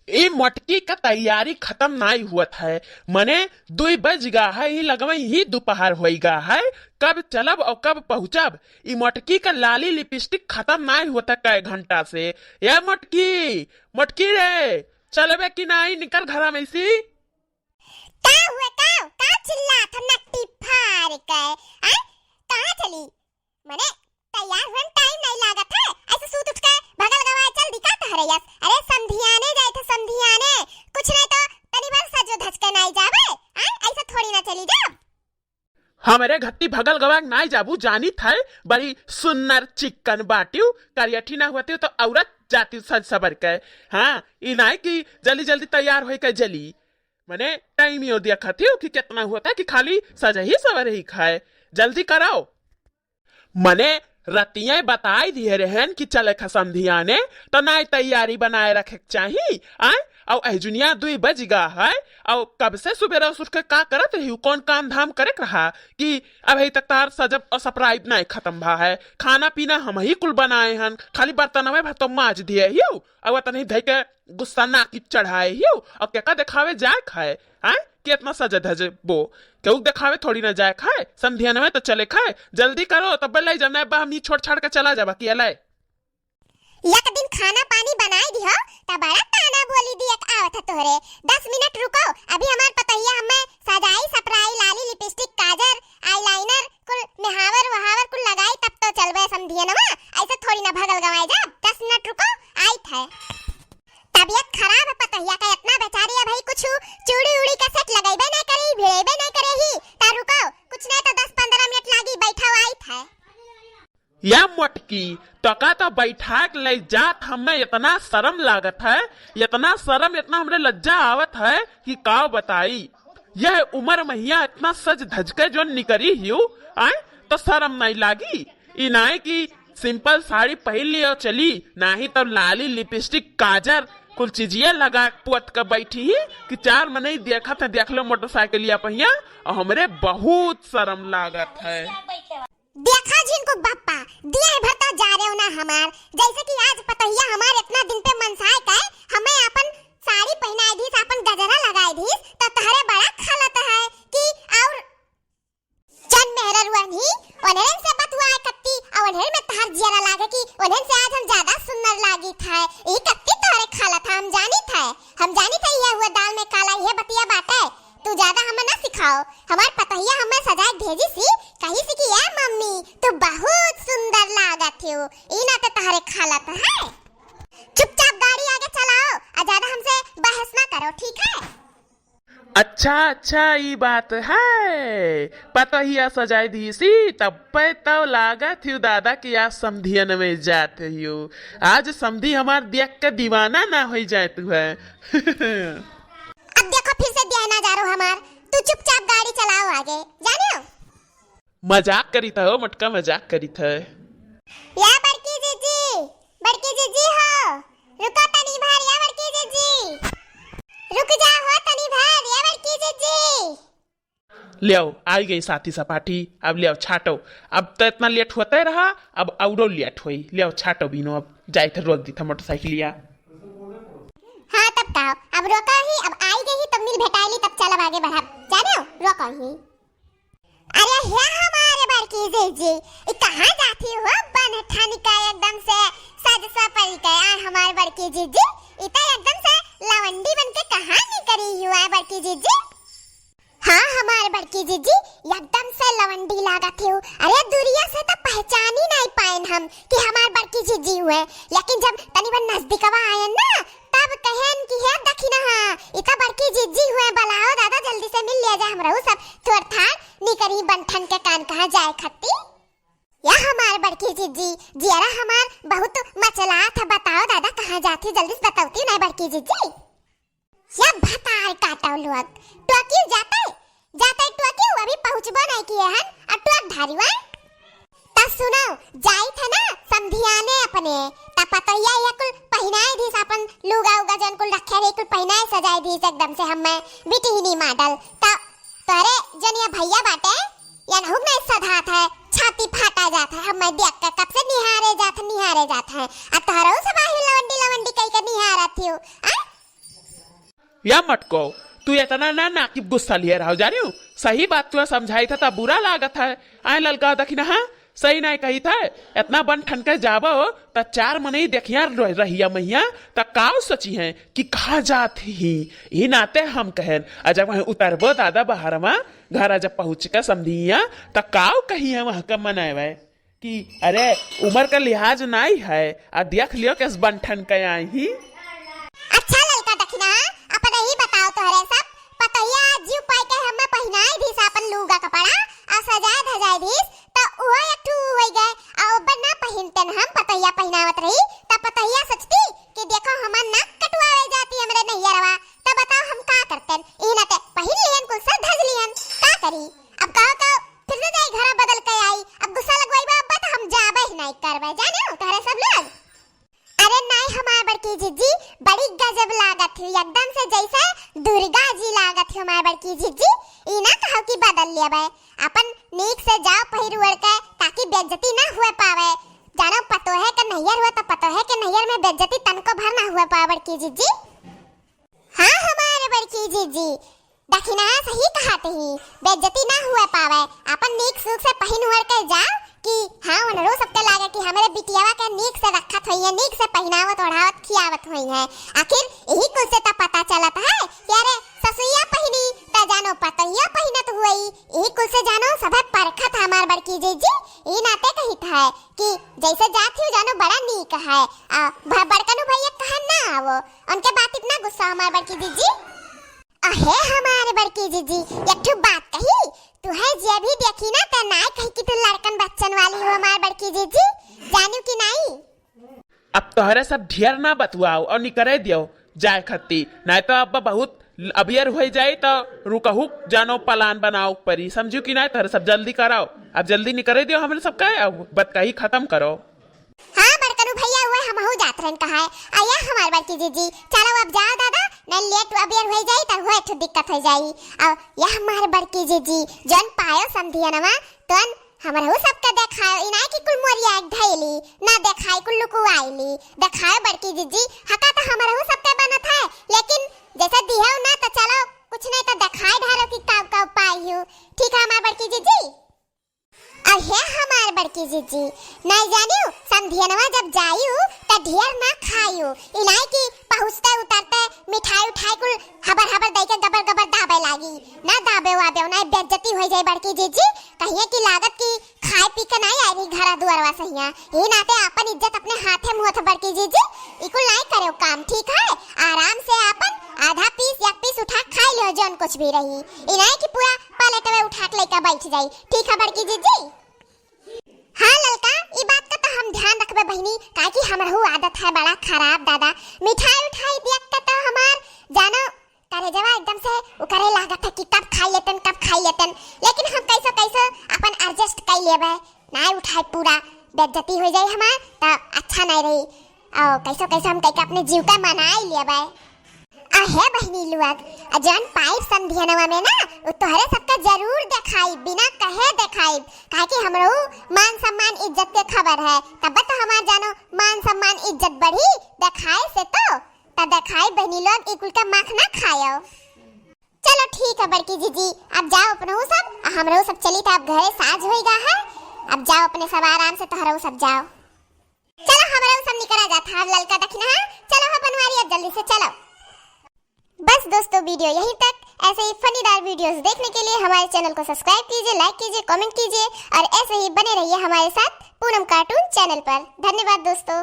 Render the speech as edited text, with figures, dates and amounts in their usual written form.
ये मटकी का तैयारी खत्म नहीं हुआ है। मने 2 बज गा है, ही लगवा ही दोपहर होगा है। कब चलब और कब पहुंचब? ये मटकी का लाली लिपस्टिक खत्म नहीं हुआ कई घंटा से। या मटकी मटकी रे, चलबे कि नहीं? निकल घर में सी। का हुआ का चिल्लात हम नट्टी फाड़ के आ कहां चली? मने तैयार होने टाइम नहीं लागत है। ऐसे सूत उठ के भगल गवाए चल दिखा तहरे यस। अरे समधियाने जाए थे, समधियाने कुछ नहीं तो तनी बार सजो धज के नहीं जावे। आ ऐसे थोड़ी ना चली जा। हमारे घट्टी भगल गवाग नहीं जाबू, जानी था बड़ी सुन्नर चिकन बाटियो करियठी ना हुआ तो औरत जाती सज सबर के। हाँ ये नहीं कि जल्दी जल्दी तैयार हो के जली। मैंने टाइम ही देखा थी कि कितना हुआ था कि खाली सजा ही सवर ही खाए। जल्दी कराओ। मने रतिया बताई दिए रहन कि चले समधियाने तो नहीं तैयारी बनाए रखे चाहिए। आए और अजुनिया 2 बज गा है और कब से सुबह उठ के का करत रही? कौन काम धाम करे रहा कि अभी तक तार सजब और सरप्राइज नहीं खत्म भा है। खाना पीना हम ही कुल बनाए हन, खाली बर्तन में भर तो माज दिए ही और तनी धई के गुस्सा ना की चढ़ाए ही और क्या दिखावे जाए खाए। आए कितना सजे धजे बो क्यों दिखावे थोड़ी ना जाए खाए। समधिया में तो चले खाए। जल्दी करो तब ले जब हम छोड़ छाड़ के चला जाबा कि अले एक दिन खाना पानी बनाई दी हो तब बड़ा ताना बोली दी एक आवत है तोहरे। 10 मिनट रुको, अभी हमार पतैया हमें सजाई सप्राई लाली लिपस्टिक काजर आईलाइनर कुल मेहावर वहावर कुल लगाई तब तो चलबे समधिया ना। ऐसे थोड़ी ना भगल गवाए जा। 10 मिनट रुको आई थे। तबीयत खराब है पतैया का इतना बेचारी है भाई। कुछ चूड़ी उड़ी का सेट लगाइबे नहीं करी, भिड़ेबे नहीं करेही। ता रुको कुछ नहीं तो 10-15 मिनट लागी बैठा आई थे। या मटकी टका तो बैठा के ले जात हमें इतना शर्म लागत है, इतना शर्म इतना हमरे लज्जा आवत है कि का बताई। यह उम्र महिया इतना सज धज के जो निकरी हियो आए तो शर्म नहीं लागी। इनाए की सिंपल साड़ी पहन ली और चली, नहीं तो लाली लिपस्टिक काजर कुल चीजिया लगा पुत के बैठी ही कि 4 मने देखा था। देख लो मोटरसाइकिलिया पहिया और हमरे बहुत शर्म लागत है। देखा जिनको बापा दिया भरता जा रहे हो ना हमार। जैसे कि आज पतैया हमार इतना दिन पे मनसाए का हमें अपन साड़ी पहनाई दी, अपन गजरा लगाई दी तो तहरे बड़ा खलत है कि और चन मेहरा रुआनी ओनेन से बतुआए कत्ती और ओनेन में तहर जियारा लागे कि ओनेन से आज हम ज्यादा सुंदर लागी था। ई कत्ती तहरे खलत हम जानी था। हम जानी था ये हुआ दाल में काला ये बतिया बात है। तू ज्यादा हमें ना सिखाओ। हमार पतैया हमें सजाए भेजी सी कहीं से कि या मम्मी तू बहुत सुंदर लागत हो। ई ना तो तहरे खालत है। चुपचाप गाड़ी आगे चलाओ और ज्यादा हमसे बहस ना करो ठीक है? अच्छा ये बात है। पतैया सजाई दी सी तब पे तो लागत ही दादा कि आज समधियन में जाते हो। आज समधी हमार देख के दीवाना ना हो जाए तू है। अब देखो फिर से दिया ना जा रहा हमार। तू चुपचाप गाड़ी चलाओ आगे जाने हो। मजाक करी था हो मटका, मजाक करी था। या बड़की जीजी हो रुको तनी भर। या बड़की जीजी रुक जा हो तनी भर। या बड़की जीजी ले आओ आई गई साथी सपाटी। अब ले आओ छाटो। अब तो इतना लेट होता ही रहा, अब औरो लेट हुई। ले आओ छाटो बीनो। अब जाए थे रोक दी था मोटरसाइकिलिया। हाँ तब कहो अब रोका ही। अब आई गई तब मिल भेटाइली तब चल आगे बढ़ा जाने हो रोका ही। अरे है हमारे बड़की जीजी कहाँ जाती हो? बन ठानी का एकदम से सज सपरी का हमारे बड़की जीजी इतना एकदम से लवंडी बन के कहाँ निकली हुआ है बड़की जीजी? हाँ हमारे बड़की जीजी एकदम से लवंडी लागत हो। अरे दूरिया से तो पहचान ही नहीं पाए हम कि हमारे बड़की जीजी हुए, लेकिन जब तनी बन नजदीकवा आए ना तब कहन कि है दखिना इतना बड़की जीजी हुए। बलाओ दादा जल्दी से मिल लिया जाए हमरो सब थोड़ थार निकरी बनठन के कान कहाँ जाए खत्ती। या हमारे बड़की जीजी जियारा हमार बहुत मचला था। बताओ दादा कहाँ जाती जल्दी से बताओती नहीं बड़की जीजी। या भतार काटाओ लोग टोकी जाता है टोकी अभी पहुँचबो नहीं किए हैं और टोक धारीवा तब सुनो जाई थे ना समधियाने अपने तब पतैया ये कुल पहनाए दी अपन लुगा उगा जन कुल रखे रे कुल पहनाए सजाए दी एकदम से हमें बिटिहनी मॉडल तब तोरे जनिया भैया बाटे या न हुक नहीं सधात है छाती फाटा जाता है। हमें देख के कब से निहारे जाता है। अब तोहरा सब आही लवंडी कई के निहारत हो। या मत को तू इतना ना नाकिब गुस्सा लिए रहो जानी हूँ सही बात तू समझाई था तब बुरा लागत है आए ललका दखी ना हाँ सही नहीं कही था इतना बन ठन के जाबो त 4 महीने देखिया रहिया मैया त काव सची है कि कहा जात ही ये नाते हम कहन जब वहीं उतरबो दादा बाहर में घर जब पहुंच के समझिया त काव कही है वहां का मनावे कि अरे उम्र का लिहाज नहीं है देख लियो किस बन ठन के आई ही अच्छा ललका दखिना अपन ही बताओ तोहरे सब पतैया जीव पाई के हमें पहिनाई दी अपन लूगा कपड़ा आ सजाए धजाए दी त ओए एकटू होई गए आ ओबर ना पहिनतन हम पतैया पहिनावत रही त पतैया सोचती कि देखो हमर नाक कटवावे जाती हमरे नैयरवा त बताओ हम का करतन ई ना ते पहिन लिहन कुल सर धज लिहन का करी अब कहो तो फिर से जाई घर बदल के आई अब गुस्सा लगवाई बा त हम जाबे ही नहीं करबे जाने हो तोहरे सब लोग अरे नहीं हमारे बड़की जीजी बड़ी गजब लागत हुई एकदम से जैसे दुर्गा जी लागत हुई हमारे बड़की जीजी ई ना कहो कि बदल लिया भाई अपन नीक से जाओ पहिर उड़ के ताकि बेइज्जती ना हुए पावे जानो पतो है कि नैयर हुआ तो पतो है कि नैयर में बेइज्जती तनको भर ना हुए पावे बड़की जीजी हाँ हमारे बड़की जीजी दखिना सही कहते ही बेइज्जती ना हुए पावे अपन नीक सुख से पहिन उड़ के जाओ कि हाँ उनरो सबके लागे कि हमारे बिटियावा के नीक से रखत होई है नीक से पहनावत ओढ़ावत खियावत होई है आखिर यही कुछ से तो पता चलत है कि अरे ससुइया पहिनी त जानो पतैया पहिनत हुई यही कुछ से जानो सब परखत हमार बड़की जीजी ई नाते कहित है कि जैसे जात हो जानो बड़ा नीक है बड़कनु भैया कहन ना आवो उनके बात इतना गुस्सा हमार बड़की जीजी अहे हमारे बड़की जीजी एक बात कही तू है जे भी देखी ना त नाय कही कि तू लड़कन बच्चन वाली हो हमार बड़की जीजी जानू कि नहीं अब तोहरे सब ढेर ना बतवाओ और निकरे दियो जाए खत्ती नहीं तो अब बहुत अबियर हो जाए तो रुकहू जानो पलान बनाओ परी समझू कि नहीं तोहरे सब जल्दी कराओ अब जल्दी निकरे दियो हमने सब कहे बतकही खत्म करो हाँ बड़कनु भैया हुए हम हो जात रहन कहा है आया हमार बड़की जीजी चलो अब जाओ दादा न लेट अबियर हो जाई त होए तो दिक्कत हो जाई अब या हमार बड़की जीजी जन पायो समझिया ना तन हमर हो सबका देखायो इनाय की कुल मोरिया एक धैली ना देखाई कुल लुकु आईली देखायो बड़की जीजी हका तो हमर हो सबका बनत है लेकिन जैसे दिहौ ना तो चलो कुछ नहीं तो देखाई ढारो की काव काव पाइयो ठीक है हमार बड़की जीजी अहे हमार बड़की जीजी नहीं जानियो समधियनवा जब जायू त ढेर ना खायू इनाय की पहुंचते उतरते मिठाई उठाई कुल हबर हबर दई के गबर गबर दाबे लागी ना दाबे वाबे ना बेइज्जती हो जाए बड़की जीजी कहिए की लागत की खाए पी के नहीं आई घर दुआरवा सहिया ई नाते अपन इज्जत अपने हाथे मुंह थ बड़की जीजी इकुल नहीं करो काम ठीक है आराम से अपन आधा पीस एक पीस उठा खा लियो जन कुछ भी रही इनाय की पूरा प्लेट में उठा के लेके बैठ जाई ठीक है बड़की जीजी हाँ ललका ई बात का तो हम ध्यान रखबे बहिनी काहे कि हमर हु आदत है बड़ा खराब दादा मिठाई उठाई देख के तो हमार जानो करे जवा एकदम से उकरे लागत है कि कब खाई लेतन लेकिन हम कैसे अपन एडजस्ट कर लेबे ना उठाई पूरा बेइज्जती हो जाए हमार तो अच्छा नहीं रही और कैसे हम कह के अपने जीव का मनाई लेबे आहे बहिनी लुआग जन पाइप संधियनवा में ना तोहरे सबका जरूर देखाई बिना कहे देखाई काहे कि हमरो मान सम्मान इज्जत के खबर है तब तो हमार जानो मान सम्मान इज्जत बढ़ी देखाए से तो देखाई बहिनी लोग इकुल का माख ना खायो चलो ठीक है बड़की जीजी अब जाओ अपनो सब हमरो सब चली तो अब घरे साज होईगा है अब जाओ अपने सब आराम से तोहरो सब जाओ चलो हमरो सब निकला जाता ललका दखिना चलो बनवारी अब जल्दी से चलो बस दोस्तों वीडियो यहीं तक ऐसे ही फनीदार वीडियोस देखने के लिए हमारे चैनल को सब्सक्राइब कीजिए लाइक कीजिए कमेंट कीजिए और ऐसे ही बने रहिए हमारे साथ पूनम कार्टून चैनल पर धन्यवाद दोस्तों।